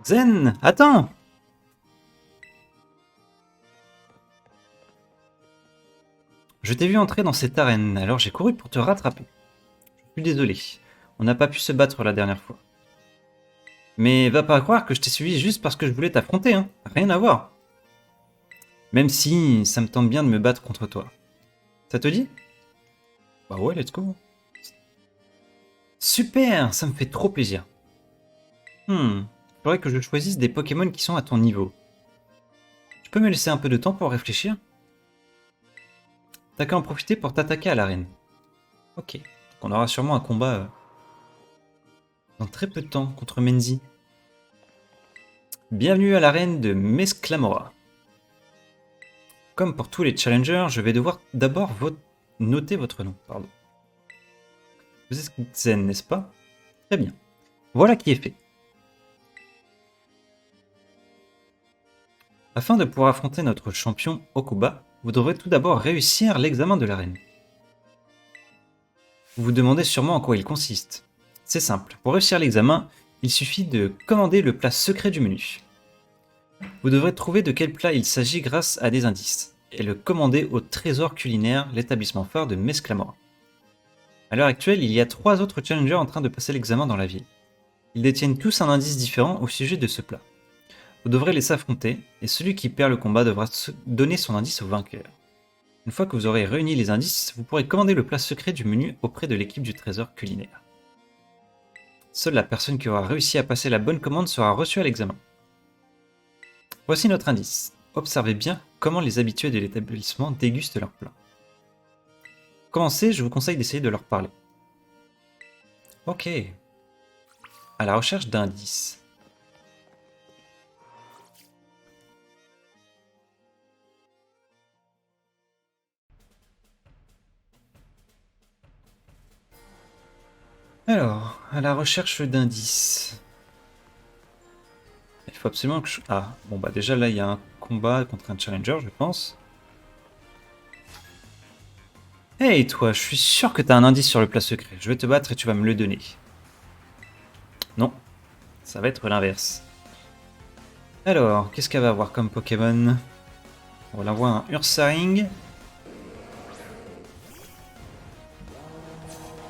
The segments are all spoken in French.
Zen, attends! Je t'ai vu entrer dans cette arène, alors j'ai couru pour te rattraper. Je suis désolé, on n'a pas pu se battre la dernière fois. Mais va pas croire que je t'ai suivi juste parce que je voulais t'affronter, hein. Rien à voir. Même si ça me tente bien de me battre contre toi. Ça te dit? Bah ouais, let's go. Super, ça me fait trop plaisir. Faudrait que je choisisse des Pokémon qui sont à ton niveau. Tu peux me laisser un peu de temps pour réfléchir? T'as qu'à en profiter pour t'attaquer à l'arène. Ok, donc on aura sûrement un combat dans très peu de temps contre Menzi. Bienvenue à l'arène de Mesclamora. Comme pour tous les challengers, je vais devoir d'abord noter votre nom. Pardon. Vous êtes Zen, n'est-ce pas? Très bien. Voilà qui est fait. Afin de pouvoir affronter notre champion Okuba, vous devrez tout d'abord réussir l'examen de l'arène. Vous vous demandez sûrement en quoi il consiste. C'est simple, pour réussir l'examen, il suffit de commander le plat secret du menu. Vous devrez trouver de quel plat il s'agit grâce à des indices, et le commander au Trésor Culinaire, l'établissement phare de Mesclamora. À l'heure actuelle, il y a 3 autres challengers en train de passer l'examen dans la ville. Ils détiennent tous un indice différent au sujet de ce plat. Vous devrez les s'affronter, et celui qui perd le combat devra donner son indice au vainqueur. Une fois que vous aurez réuni les indices, vous pourrez commander le plat secret du menu auprès de l'équipe du Trésor Culinaire. Seule la personne qui aura réussi à passer la bonne commande sera reçue à l'examen. Voici notre indice. Observez bien comment les habitués de l'établissement dégustent leur plat. Pour commencer, je vous conseille d'essayer de leur parler. Ok. À la recherche d'indices. Alors, à la recherche d'indices. Il faut absolument que je... Ah, bon bah déjà là il y a un combat contre un challenger je pense. Hey toi, je suis sûr que t'as un indice sur le plat secret. Je vais te battre et tu vas me le donner. Non, ça va être l'inverse. Alors, qu'est-ce qu'elle va avoir comme Pokémon? On va avoir un Ursaring.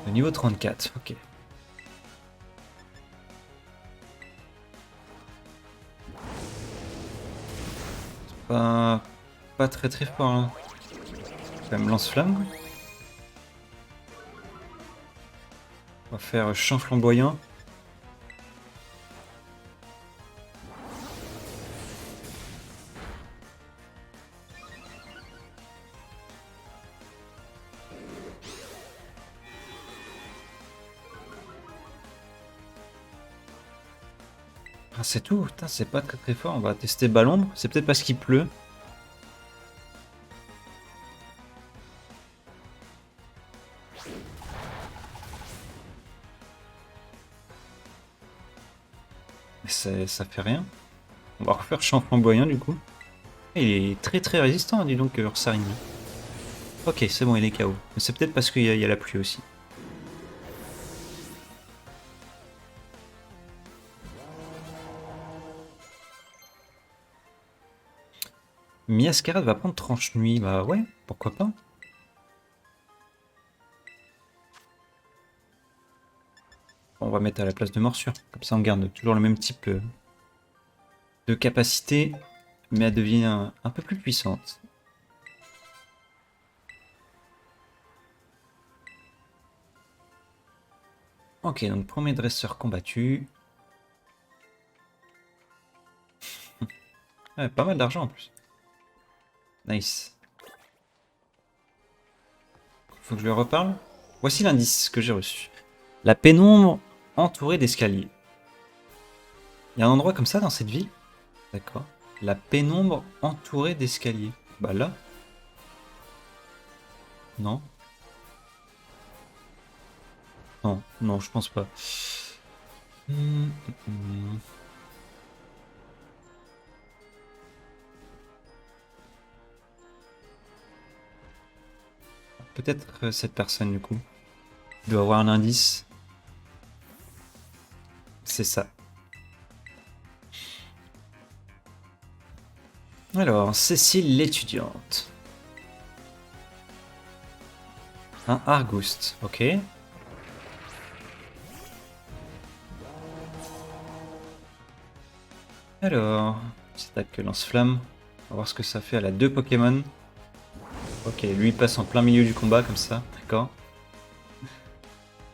De niveau 34, ok. Pas, pas très très fort. Hein. Quand même lance-flamme. On va faire champ flamboyant. Ah, c'est tout, putain, c'est pas très très fort. On va tester Ballombre. C'est peut-être parce qu'il pleut. Mais ça fait rien. On va refaire champ flamboyant du coup. Il est très très résistant, dis donc, Ursaring. Ok, c'est bon, il est KO. Mais c'est peut-être parce qu'il y a la pluie aussi. Miascarade va prendre tranche nuit. Bah ouais, pourquoi pas. On va mettre à la place de morsure. Comme ça, on garde toujours le même type de capacité, mais elle devient un peu plus puissante. Ok, donc premier dresseur combattu. Ouais, pas mal d'argent en plus. Nice. Faut que je lui reparle. Voici l'indice que j'ai reçu. La pénombre entourée d'escaliers. Il y a un endroit comme ça dans cette ville? D'accord. La pénombre entourée d'escaliers. Bah là? Non. Non, non, je pense pas. Hum. Peut-être cette personne du coup. Il doit avoir un indice. C'est ça. Alors, Cécile l'étudiante. Un Argouste, ok. Alors, petite attaque lance-flamme. On va voir ce que ça fait. Elle a 2 Pokémon. Ok, lui il passe en plein milieu du combat comme ça, d'accord.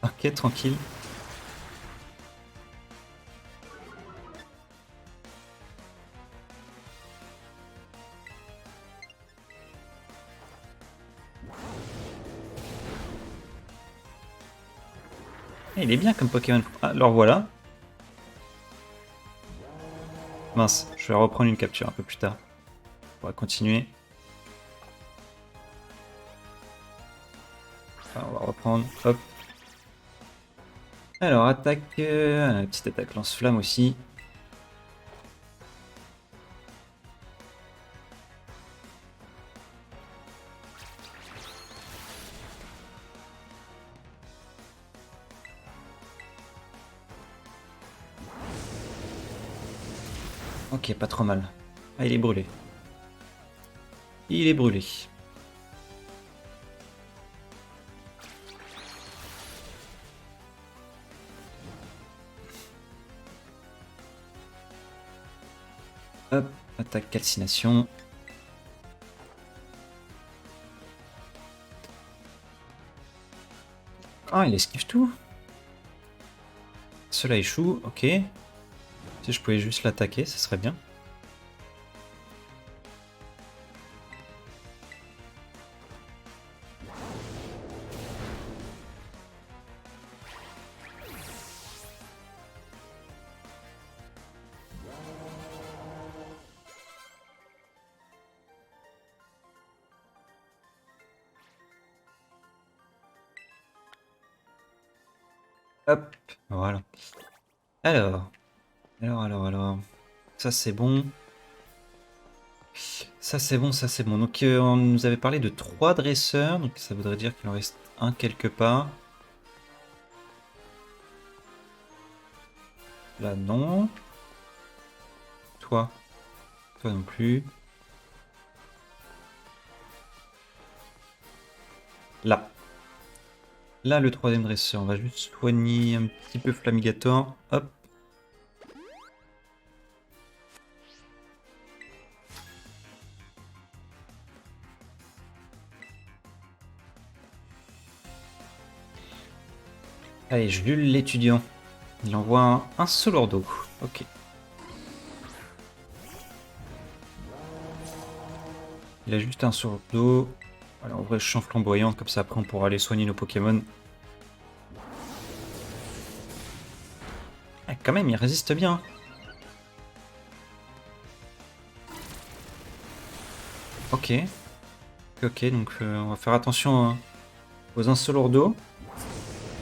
Ok, tranquille. Eh, il est bien comme Pokémon. Ah, alors voilà. Mince, je vais reprendre une capture un peu plus tard. On va continuer. Enfin, on va reprendre. Hop. Alors, attaque. Petite attaque lance-flamme aussi. Ok, pas trop mal. Ah, il est brûlé. Il est brûlé. Hop, attaque calcination. Ah, il esquive tout. Cela échoue, ok. Si je pouvais juste l'attaquer, ce serait bien. Hop, voilà. Alors, alors. Ça c'est bon. Ça c'est bon, ça c'est bon. Donc on nous avait parlé de 3 dresseurs, donc ça voudrait dire qu'il en reste un quelque part. Là non. Toi. Toi non plus. Là. Là le 3ème dresseur. On va juste soigner un petit peu Flamigator. Hop. Allez, Jules l'étudiant. Il envoie un Solordo. Ok. Il a juste un Solordo. Alors, en vrai, champ flamboyant, comme ça après on pourra aller soigner nos Pokémon. Ah, quand même, il résiste bien. Ok. Ok, donc on va faire attention aux Insolordo.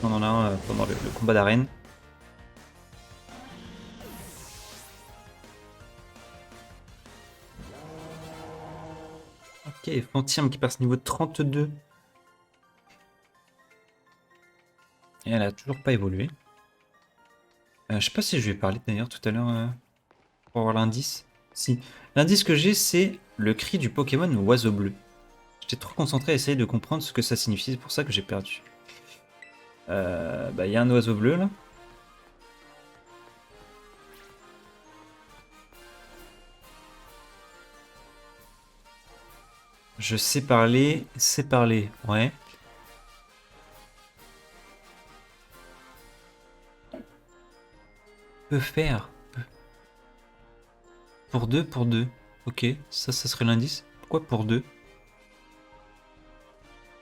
On en a un pendant le combat d'arène. Ok, Fantium qui passe niveau 32. Et elle a toujours pas évolué. Je sais pas si je lui ai parlé d'ailleurs tout à l'heure pour avoir l'indice. Si. L'indice que j'ai, c'est le cri du Pokémon Oiseau Bleu. J'étais trop concentré à essayer de comprendre ce que ça signifie, c'est pour ça que j'ai perdu. Bah, il y a un oiseau bleu là. Je sais parler, c'est parler, ouais. Peut faire. Pour deux, pour deux. Ok, ça serait l'indice. Pourquoi pour deux?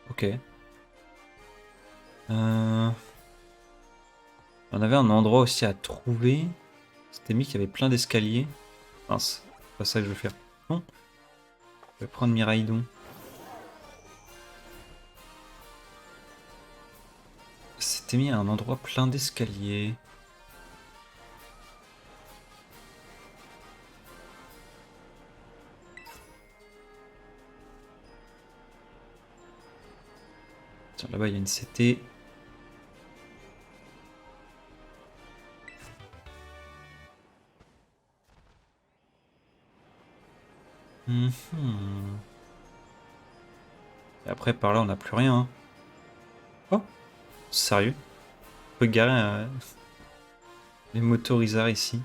Ok. On avait un endroit aussi à trouver. C'était mis qu'il y avait plein d'escaliers. Mince, c'est pas ça que je veux faire. Non, je vais prendre Miraidon. C'était mis à un endroit plein d'escaliers. Tiens, là-bas il y a une CT. Mhm. Et après, par là, on n'a plus rien. Hein. Oh, sérieux? On peut garer les motorisards ici.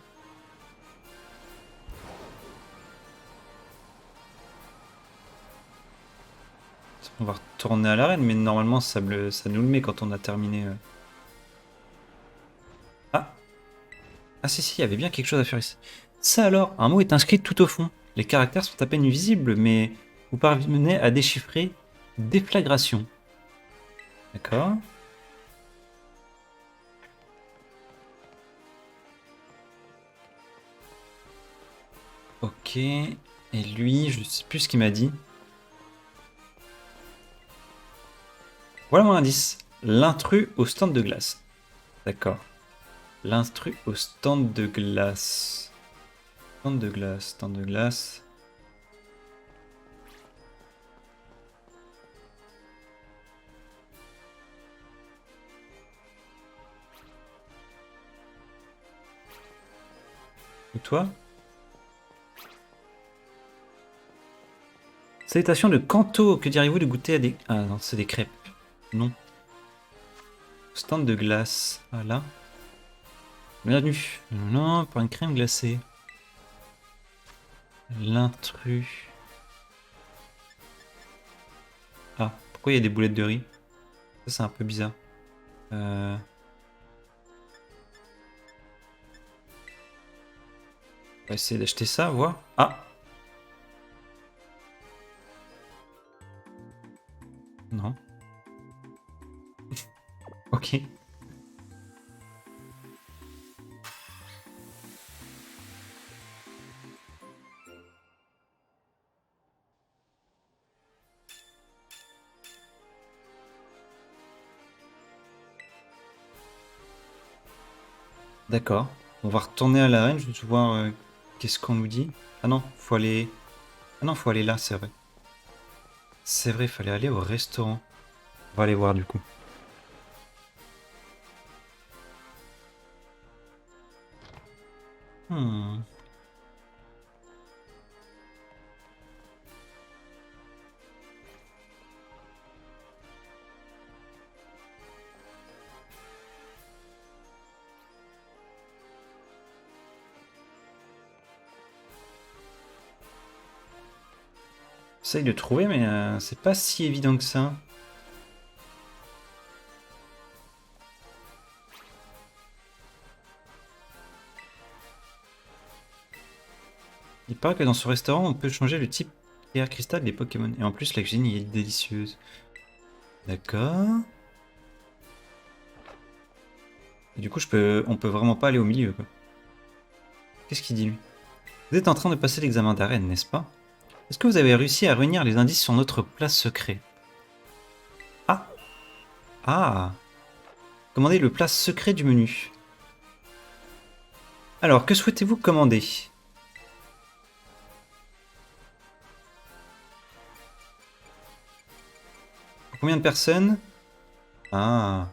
On va retourner à l'arène, mais normalement, ça nous le met quand on a terminé. Ah! Ah si, si, il y avait bien quelque chose à faire ici. Ça alors, un mot est inscrit tout au fond. Les caractères sont à peine visibles, mais vous parvenez à déchiffrer déflagration. D'accord. Ok. Et lui, je sais plus ce qu'il m'a dit. Voilà mon indice. L'intrus au stand de glace. D'accord. L'intrus au stand de glace. Stand de glace, stand de glace. Et toi? Salutations de Kanto. Que diriez-vous de goûter à des... Ah non, c'est des crêpes. Non. Stand de glace. Voilà. Bienvenue. Non, pas une crème glacée. L'intrus. Ah, pourquoi il y a des boulettes de riz? Ça, c'est un peu bizarre. On va essayer d'acheter ça, voir. Ah! Non. Ok. D'accord. On va retourner à l'arène, je vais voir qu'est-ce qu'on nous dit. Ah non, faut aller... Ah non, faut aller là, c'est vrai. C'est vrai, il fallait aller au restaurant. On va aller voir du coup. Hmm. J'essaye de trouver, mais c'est pas si évident que ça. Il paraît que dans ce restaurant, on peut changer le type pierre cristal des Pokémon. Et en plus, la cuisine y est délicieuse. D'accord. Et du coup, on peut vraiment pas aller au milieu, quoi. Qu'est-ce qu'il dit, lui? Vous êtes en train de passer l'examen d'arène, n'est-ce pas? Est-ce que vous avez réussi à réunir les indices sur notre plat secret? Ah! Ah! Commandez le plat secret du menu. Alors, que souhaitez-vous commander? Pour combien de personnes? Ah!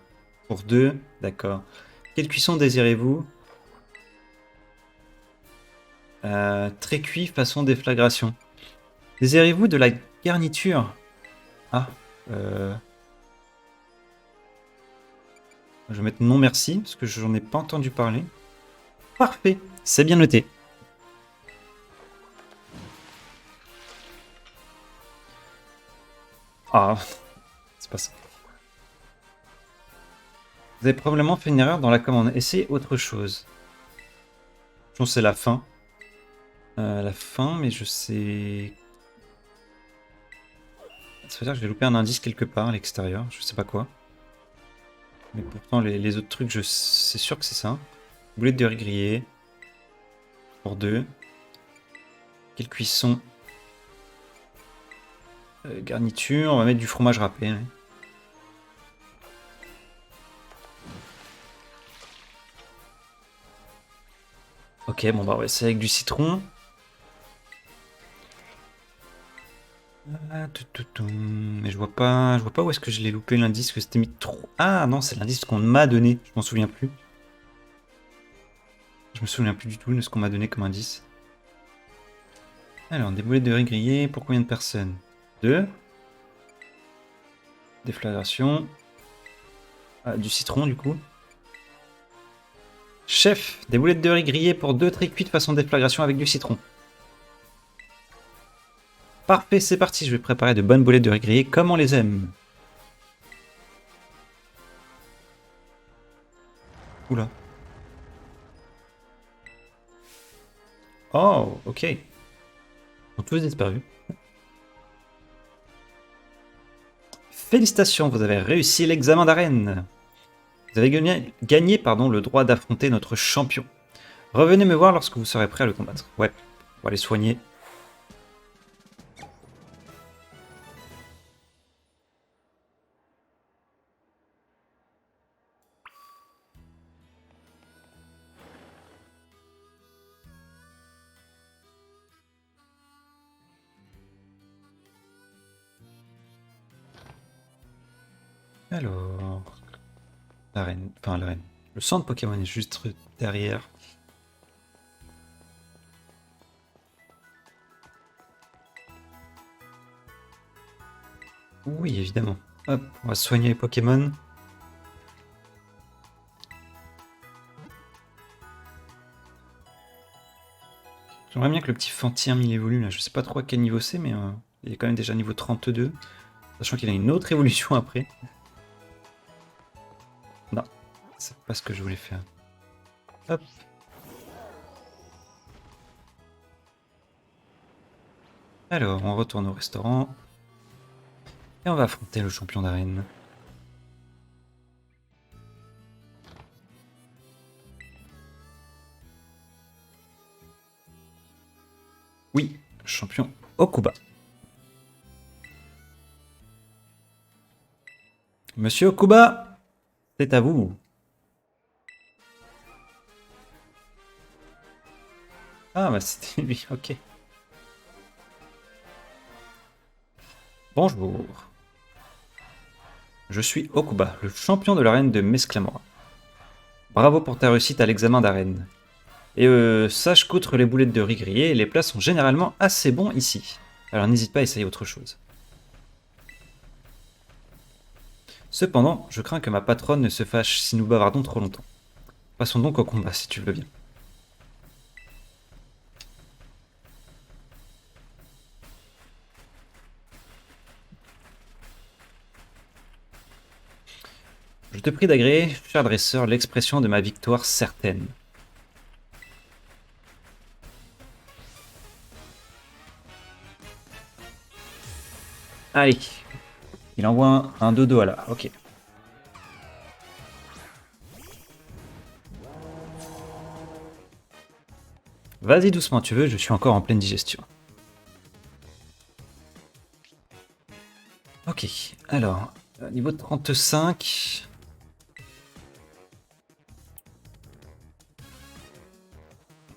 Pour deux? D'accord. Quelle cuisson désirez-vous? Très cuit façon déflagration. Désirez-vous de la garniture? Ah, je vais mettre non merci, parce que j'en ai pas entendu parler. Parfait, c'est bien noté. Ah, c'est pas ça. Vous avez probablement fait une erreur dans la commande. Essayez autre chose. Je pense que c'est la fin. La fin, mais je sais... Ça veut dire que je vais louper un indice quelque part à l'extérieur, je sais pas quoi. Mais pourtant, les autres trucs, c'est sûr que c'est ça. Boulettes de riz grillées. Pour deux. Quelle cuisson? Garniture, on va mettre du fromage râpé. Ouais. Ok, bon bah ouais, c'est avec du citron. Mais je vois pas où est-ce que je l'ai loupé l'indice que c'était mis trop. Ah non, c'est l'indice qu'on m'a donné. Je m'en souviens plus. Je me souviens plus du tout de ce qu'on m'a donné comme indice. Alors, des boulettes de riz grillées pour combien de personnes? 2. Déflagration. Ah, du citron, du coup. Chef, des boulettes de riz grillées pour 2 très cuites façon déflagration avec du citron. Parfait, c'est parti, je vais préparer de bonnes boulettes de riz grillées comme on les aime. Oula. Oh, ok. Ils ont tous disparu. Félicitations, vous avez réussi l'examen d'arène. Vous avez gagné le droit d'affronter notre champion. Revenez me voir lorsque vous serez prêt à le combattre. Ouais, on va les soigner. Alors... L'arène, enfin l'arène. Le centre Pokémon est juste derrière. Oui, évidemment. Hop, on va soigner les Pokémon. J'aimerais bien que le petit Fantium il évolue là. Je sais pas trop à quel niveau c'est, mais il est quand même déjà niveau 32. Sachant qu'il a une autre évolution après. Non, c'est pas ce que je voulais faire. Hop. Alors, on retourne au restaurant. Et on va affronter le champion d'arène. Oui, champion Okuba. Monsieur Okuba, c'est à vous. Ah, bah c'était lui, ok. Bonjour. Je suis Okuba, le champion de l'arène de Mesclamora. Bravo pour ta réussite à l'examen d'arène. Et sache qu'outre les boulettes de riz grillées, les plats sont généralement assez bons ici. Alors n'hésite pas à essayer autre chose. Cependant, je crains que ma patronne ne se fâche si nous bavardons trop longtemps. Passons donc au combat si tu veux bien. Je te prie d'agréer, cher dresseur, l'expression de ma victoire certaine. Allez, il envoie un dodo à la. Ok. Vas-y doucement, tu veux, je suis encore en pleine digestion. Ok, alors, niveau 35.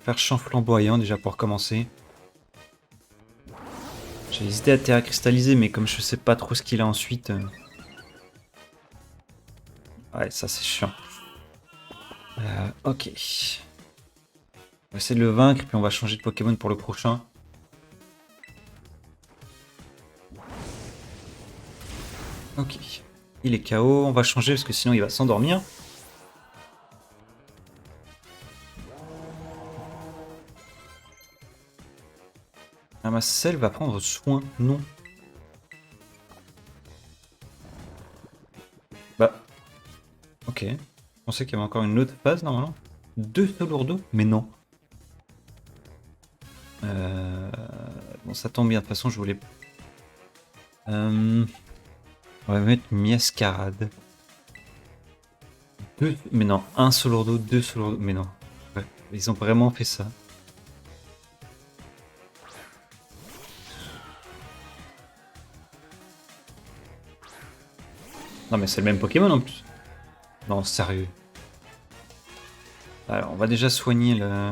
Faire champ flamboyant déjà pour commencer. J'ai hésité à terra cristalliser, mais comme je sais pas trop ce qu'il a ensuite. Ouais, ça c'est chiant. Ok. On va essayer de le vaincre, puis on va changer de Pokémon pour le prochain. Ok. Il est KO, on va changer parce que sinon il va s'endormir. Ah, ma selle va prendre soin, non. Bah. Ok. Je pensais qu'il y avait encore une autre phase normalement. 2 Solourdo? Mais non. Bon, ça tombe bien, de toute façon je voulais... On va mettre Miascarade. Mais non, un Solourdo, 2 Solourdo. Mais non. Ouais, ils ont vraiment fait ça. Non mais c'est le même Pokémon en plus. Non, sérieux. Alors, on va déjà soigner le...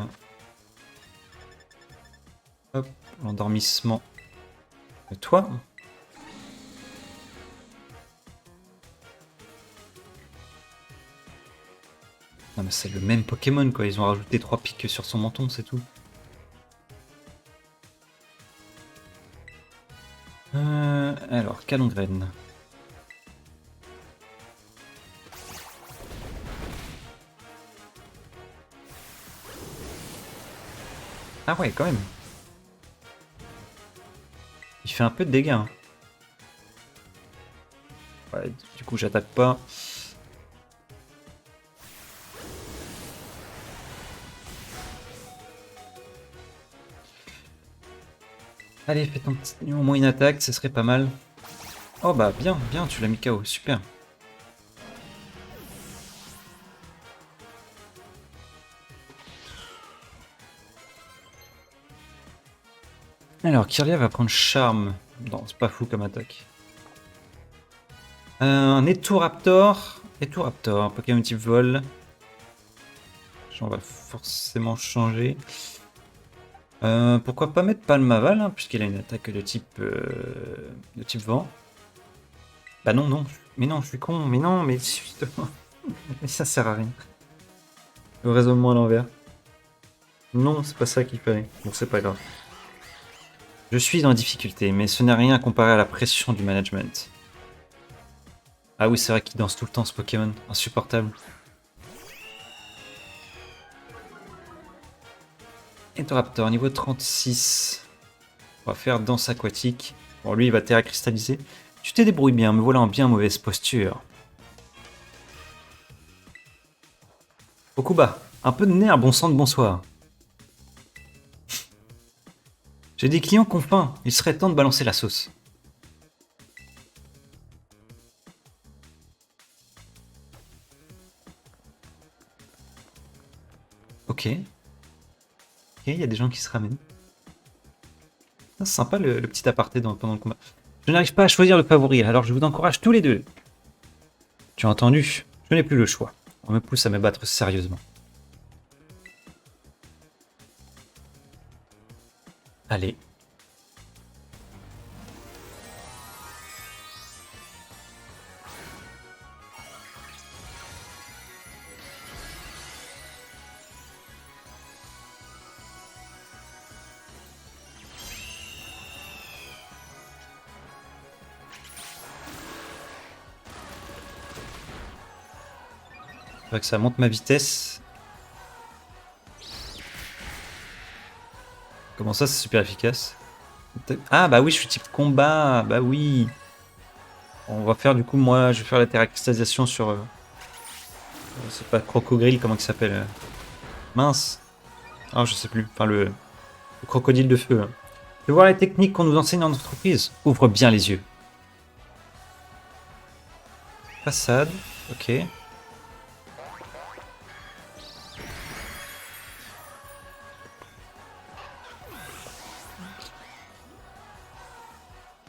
Hop, l'endormissement. Et toi? Non mais c'est le même Pokémon quoi, ils ont rajouté 3 pics sur son menton, c'est tout. Alors, Calongraine. Ah ouais, quand même. Il fait un peu de dégâts. Hein. Ouais, du coup, j'attaque pas. Allez, fais ton petit... au moins une attaque, ce serait pas mal. Oh bah bien, bien, tu l'as mis KO, super. Alors, Kirlia va prendre charme. Non, c'est pas fou comme attaque. Un Etoraptor. Etoraptor, un Pokémon type vol. On va forcément changer. Pourquoi pas mettre Palmaval, hein, puisqu'il a une attaque de type vent. Bah non, non. Mais non, je suis con. Mais non, mais justement. Mais ça sert à rien. Le raisonnement à l'envers. Non, c'est pas ça qu'il fallait. Bon, c'est pas grave. Je suis en difficulté, mais ce n'est rien comparé à la pression du management. Ah oui, c'est vrai qu'il danse tout le temps ce Pokémon. Insupportable. Etoraptor, niveau 36. On va faire danse aquatique. Bon, lui, il va terra cristalliser. Tu te débrouilles bien, me voilà en bien mauvaise posture. Okuba, un peu de nerf, bon sang de bonsoir. J'ai des clients qui ont faim, il serait temps de balancer la sauce. Ok. Ok, il y a des gens qui se ramènent. Ah, c'est sympa le petit aparté pendant le combat. Je n'arrive pas à choisir le favori, alors je vous encourage tous les deux. Tu as entendu? Je n'ai plus le choix. On me pousse à me battre sérieusement. Allez. C'est vrai que ça monte ma vitesse. Comment ça, c'est super efficace? Ah bah oui, je suis type combat. Bah oui. On va faire du coup, moi, je vais faire la terra cristallisation sur... c'est pas Crocogrill, comment il s'appelle mince. Ah, je sais plus. Enfin, le crocodile de feu. Hein. Tu veux voir les techniques qu'on nous enseigne en entreprise? Ouvre bien les yeux. Façade. Ok.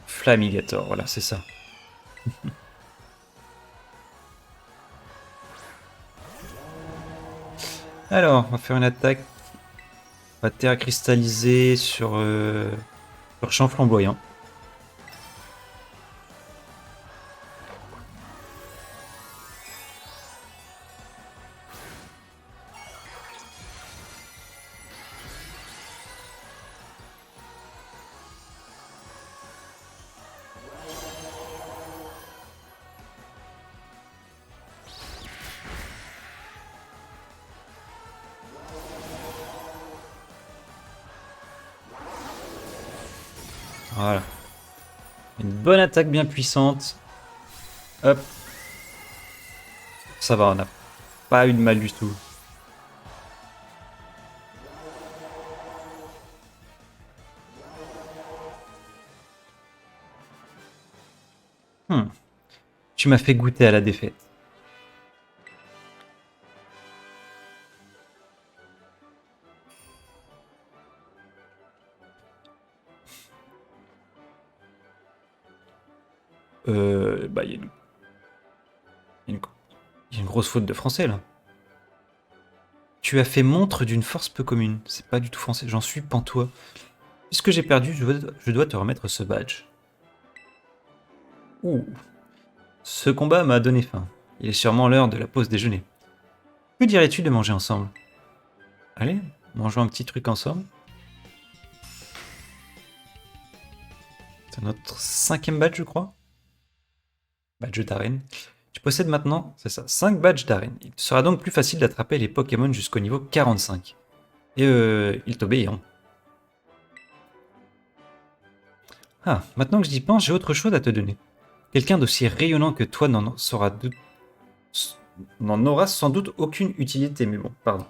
Flamigator, voilà, c'est ça. Alors, on va faire une attaque. On va terra cristalliser sur champ flamboyant. Voilà. Une bonne attaque bien puissante. Hop. Ça va, on n'a pas eu de mal du tout. Hmm. Tu m'as fait goûter à la défaite. Bah, il y a une grosse faute de français là. Tu as fait montre d'une force peu commune. C'est pas du tout français, j'en suis pantois. Puisque j'ai perdu, je dois te remettre ce badge. Ouh. Ce combat m'a donné faim. Il est sûrement l'heure de la pause déjeuner. Que dirais-tu de manger ensemble? Allez, mangeons un petit truc ensemble. C'est notre 5e badge, je crois. Badge d'arène. Tu possèdes maintenant, c'est ça, 5 badges d'arène. Il te sera donc plus facile d'attraper les Pokémon jusqu'au niveau 45. Et ils t'obéiront. Ah, maintenant que j'y pense, j'ai autre chose à te donner. Quelqu'un d'aussi rayonnant que toi n'en aura sans doute aucune utilité, mais bon, pardon.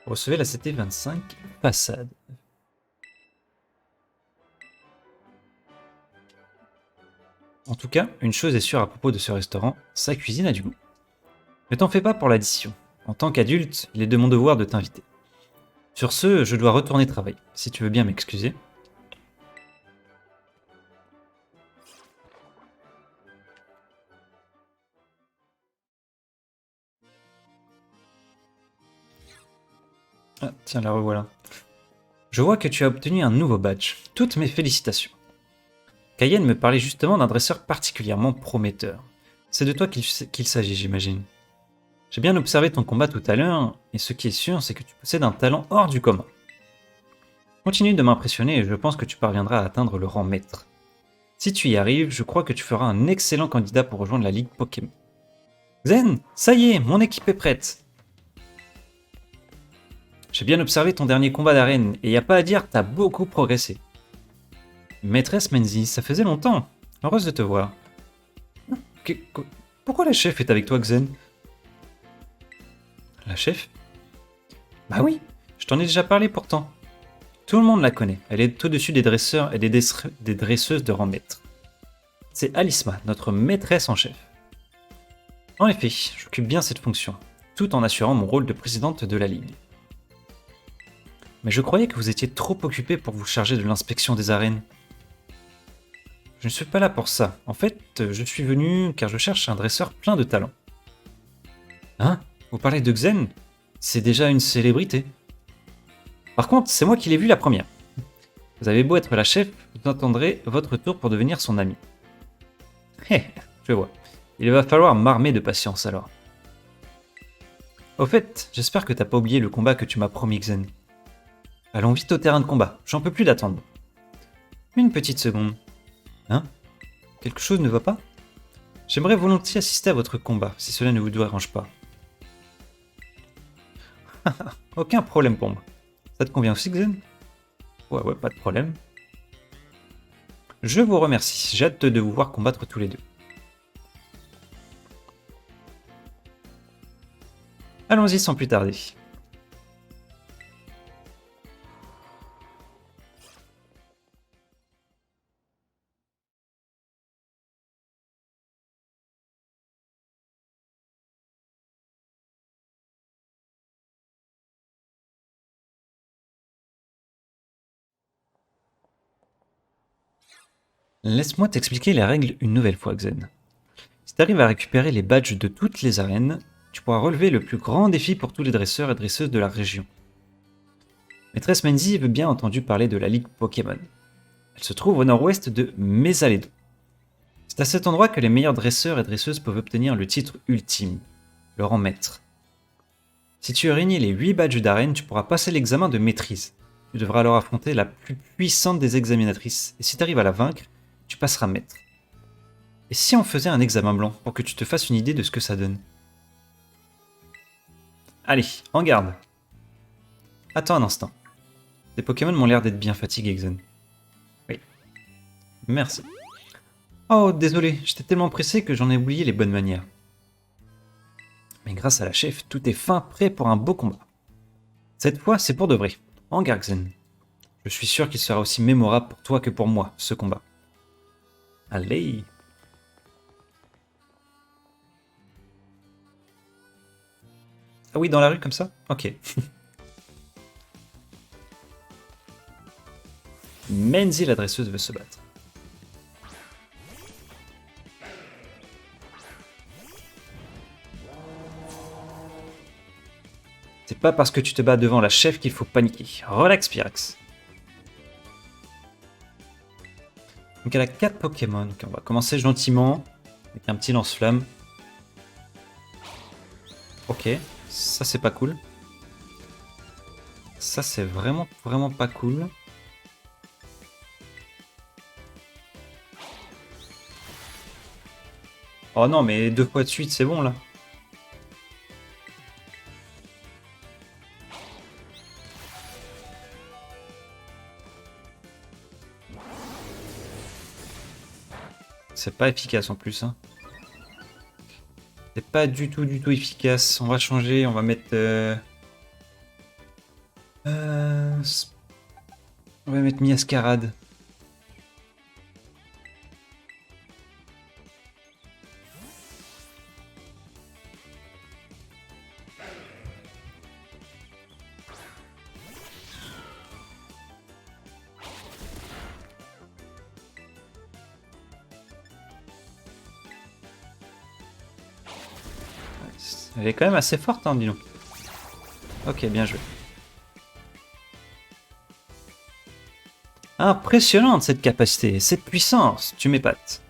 Recevez la CT25 façade. En tout cas, une chose est sûre à propos de ce restaurant, sa cuisine a du goût. Ne t'en fais pas pour l'addition. En tant qu'adulte, il est de mon devoir de t'inviter. Sur ce, je dois retourner travailler, si tu veux bien m'excuser. Ah, tiens, la revoilà. Je vois que tu as obtenu un nouveau badge. Toutes mes félicitations. Cayenne me parlait justement d'un dresseur particulièrement prometteur. C'est de toi qu'il s'agit, j'imagine. J'ai bien observé ton combat tout à l'heure, et ce qui est sûr, c'est que tu possèdes un talent hors du commun. Continue de m'impressionner et je pense que tu parviendras à atteindre le rang maître. Si tu y arrives, je crois que tu feras un excellent candidat pour rejoindre la Ligue Pokémon. Zen, ça y est, mon équipe est prête. J'ai bien observé ton dernier combat d'arène, et y a pas à dire, t'as beaucoup progressé. Maîtresse Menzi, ça faisait longtemps. Heureuse de te voir. Pourquoi la chef est avec toi, Xen? La chef? Bah oui, je t'en ai déjà parlé pourtant. Tout le monde la connaît, elle est au-dessus des dresseurs et des dresseuses de rang maître. C'est Alisma, notre maîtresse en chef. En effet, j'occupe bien cette fonction, tout en assurant mon rôle de présidente de la Ligue. Mais je croyais que vous étiez trop occupé pour vous charger de l'inspection des arènes. Je ne suis pas là pour ça. En fait, je suis venu car je cherche un dresseur plein de talent. Hein? Vous parlez de Xen? C'est déjà une célébrité. Par contre, c'est moi qui l'ai vu la première. Vous avez beau être la chef, vous attendrez votre tour pour devenir son ami. Hé, je vois. Il va falloir m'armer de patience alors. Au fait, j'espère que t'as pas oublié le combat que tu m'as promis, Xen. Allons vite au terrain de combat, j'en peux plus d'attendre. Une petite seconde. Hein? Quelque chose ne va pas? J'aimerais volontiers assister à votre combat, si cela ne vous dérange pas. Aucun problème pour moi. Ça te convient aussi, Xen? Ouais, pas de problème. Je vous remercie, j'ai hâte de vous voir combattre tous les deux. Allons-y sans plus tarder. Laisse-moi t'expliquer les règles une nouvelle fois, Xen. Si tu arrives à récupérer les badges de toutes les arènes, tu pourras relever le plus grand défi pour tous les dresseurs et dresseuses de la région. Maîtresse Menzi veut bien entendu parler de la Ligue Pokémon. Elle se trouve au nord-ouest de Mesalédon. C'est à cet endroit que les meilleurs dresseurs et dresseuses peuvent obtenir le titre ultime, le rang maître. Si tu réunis les 8 badges d'arène, tu pourras passer l'examen de maîtrise. Tu devras alors affronter la plus puissante des examinatrices, et si tu arrives à la vaincre, tu passeras maître. Et si on faisait un examen blanc, pour que tu te fasses une idée de ce que ça donne? Allez, en garde. Attends un instant. Les Pokémon m'ont l'air d'être bien fatigués, Xen. Oui. Merci. Oh, désolé, j'étais tellement pressé que j'en ai oublié les bonnes manières. Mais grâce à la chef, tout est fin prêt pour un beau combat. Cette fois, c'est pour de vrai. En garde, Xen. Je suis sûr qu'il sera aussi mémorable pour toi que pour moi, ce combat. Allez! Ah oui, dans la rue comme ça? Ok. Menzi, la dresseuse, veut se battre. C'est pas parce que tu te bats devant la chef qu'il faut paniquer. Relax, Pyrax. Donc elle a 4 Pokémon. Donc on va commencer gentiment, avec un petit lance-flamme. Ok, ça c'est pas cool. Ça c'est vraiment pas cool. Oh non, mais 2 fois de suite, c'est bon là. C'est pas efficace en plus. Hein. C'est pas du tout efficace. On va changer, on va mettre... euh, on va mettre Miascarade. Elle est quand même assez forte, hein, dis donc. Ok, bien joué. Impressionnante cette capacité, cette puissance, tu m'épates.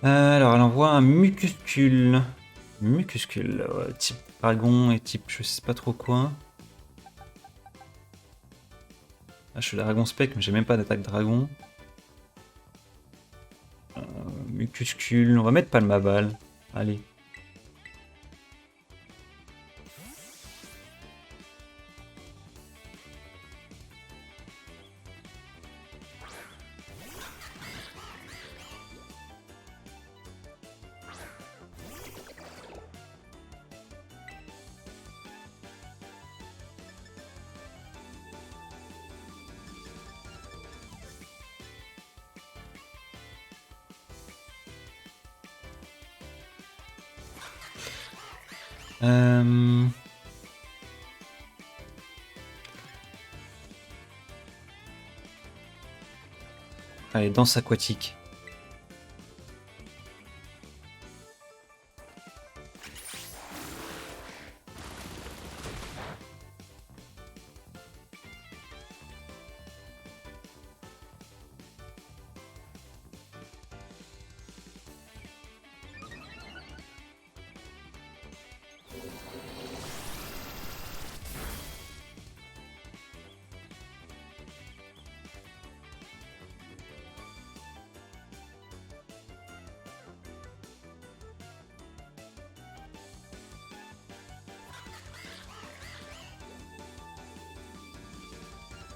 Alors, elle envoie un mucuscule. Mucuscule, ouais, type dragon et type je sais pas trop quoi. Ah, je suis dragon spec, mais j'ai même pas d'attaque dragon. Mucuscule, on va mettre Palmaval. Allez. Euh... Allez, danse aquatique.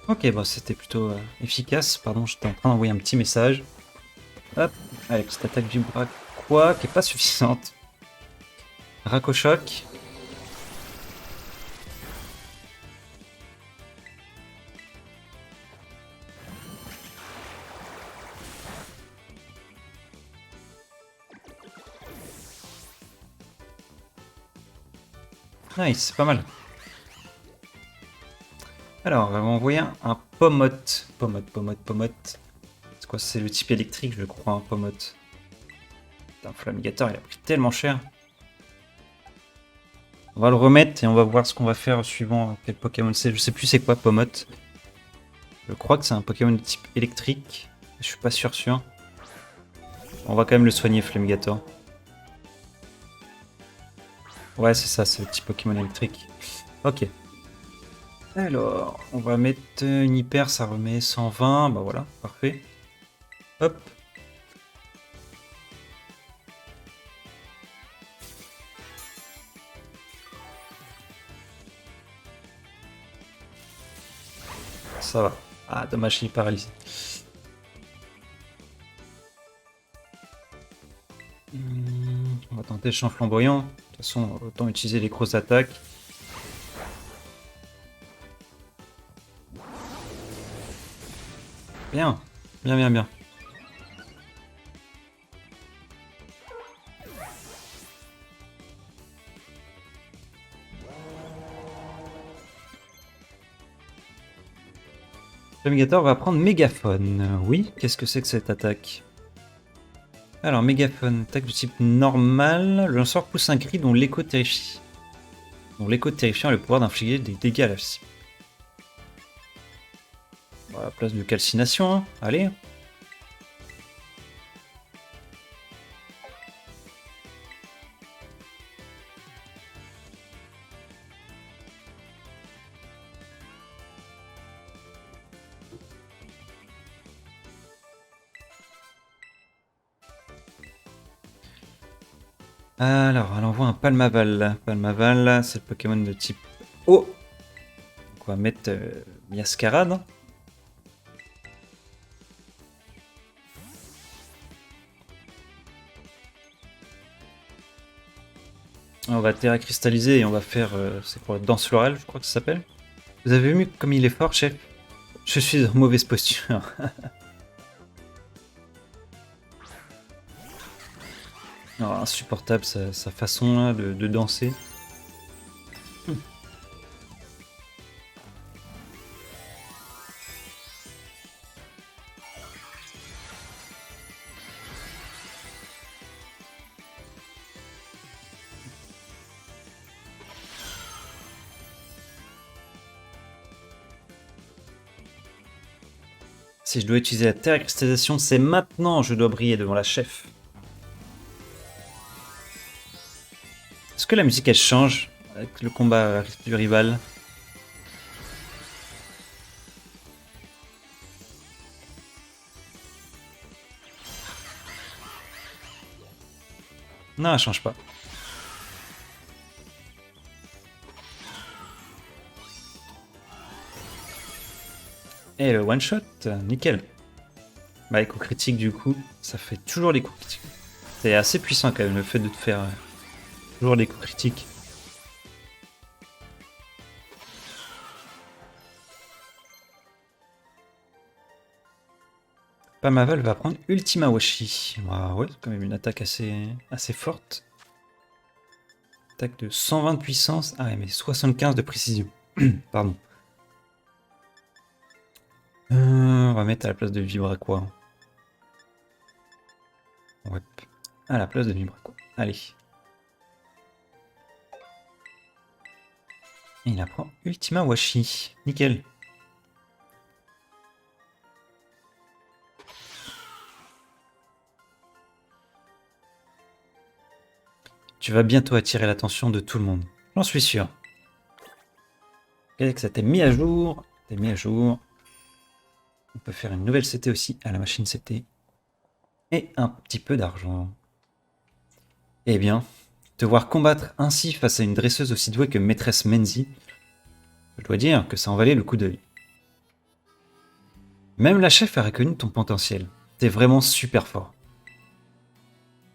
Ok, bon, c'était plutôt efficace. Pardon, j'étais en train d'envoyer un petit message. Hop, allez, petite attaque vibraquois qui est pas suffisante. Racochoc. Nice, c'est pas mal. Alors, on va envoyer un Pomote. Pomote. C'est quoi? C'est le type électrique, je crois, un Pomote. Putain, Flamigator, il a pris tellement cher. On va le remettre et on va voir ce qu'on va faire suivant quel Pokémon c'est. Je sais plus c'est quoi Pomote. Je crois que c'est un Pokémon de type électrique. Je suis pas sûr. On va quand même le soigner, Flamigator. Ouais, c'est ça, c'est le type Pokémon électrique. Ok. Alors, on va mettre une hyper, ça remet 120. Bah voilà, parfait. Hop. Ça va. Ah, dommage, il est paralysé. On va tenter le champ flamboyant. De toute façon, autant utiliser les grosses attaques. Bien. Bien. Flamigator va prendre Mégaphone. Oui, qu'est-ce que c'est que cette attaque? Alors, Mégaphone, attaque du type normal. Le lanceur pousse un cri dont l'écho terrifie. Dont l'écho terrifiant a le pouvoir d'infliger des dégâts à la cible. Bon, à la place de calcination, hein. Allez. Alors, elle envoie un Palmaval. Palmaval, c'est le Pokémon de type eau. Donc on va mettre Miascarade. On va Terra cristalliser et on va faire, c'est quoi, Danse florale, je crois que ça s'appelle. Vous avez vu comme il est fort, chef? Je suis en mauvaise posture. Oh, insupportable sa façon là, de danser. Si je dois utiliser la terre cristallisation, c'est maintenant je dois briller devant la chef. Est-ce que la musique elle change avec le combat du rival? Non, elle change pas. Et le one shot, nickel. Bah, les coups critiques du coup, ça fait toujours les coups critiques. C'est assez puissant quand même le fait de te faire toujours les coups critiques. Pamaval va prendre Ultima Washi. Ouais, c'est quand même une attaque assez forte. Attaque de 120 de puissance. Ah ouais, mais 75 de précision. Pardon. On va mettre à la place de Vibraqua. Ouais. À la place de Vibraqua. Allez. Et il apprend Ultima Washi. Nickel. Tu vas bientôt attirer l'attention de tout le monde. J'en suis sûr. Regardez que ça t'est mis à jour. T'es mis à jour. On peut faire une nouvelle CT aussi à la machine CT. Et un petit peu d'argent. Eh bien, te voir combattre ainsi face à une dresseuse aussi douée que maîtresse Menzi, je dois dire que ça en valait le coup d'œil. Même la chef a reconnu ton potentiel. T'es vraiment super fort.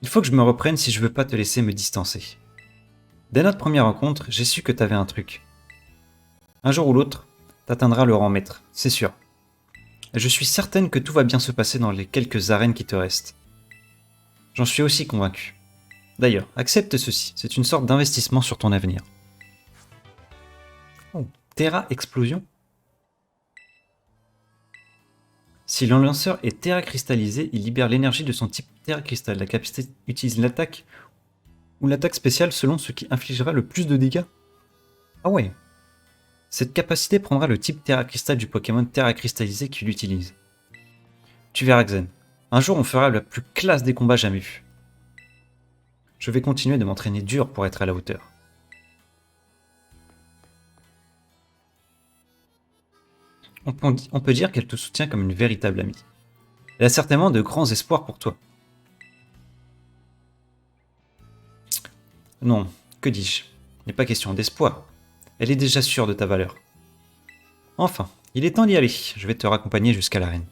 Il faut que je me reprenne si je veux pas te laisser me distancer. Dès notre première rencontre, j'ai su que t'avais un truc. Un jour ou l'autre, t'atteindras le rang maître, c'est sûr. Et je suis certaine que tout va bien se passer dans les quelques arènes qui te restent. J'en suis aussi convaincu. D'ailleurs, accepte ceci, c'est une sorte d'investissement sur ton avenir. Oh, Terra Explosion. Si l'enlanceur est Terra cristallisé, il libère l'énergie de son type Terra cristal. La capacité utilise l'attaque ou l'attaque spéciale selon ce qui infligera le plus de dégâts. Ah ouais. Cette capacité prendra le type Terra cristal du Pokémon Terra cristallisé qui l'utilise. Tu verras Xen. Un jour on fera la plus classe des combats jamais vus. Je vais continuer de m'entraîner dur pour être à la hauteur. On peut dire qu'elle te soutient comme une véritable amie. Elle a certainement de grands espoirs pour toi. Non, que dis-je? Il n'est pas question d'espoir. Elle est déjà sûre de ta valeur. Enfin, il est temps d'y aller. Je vais te raccompagner jusqu'à l'arène.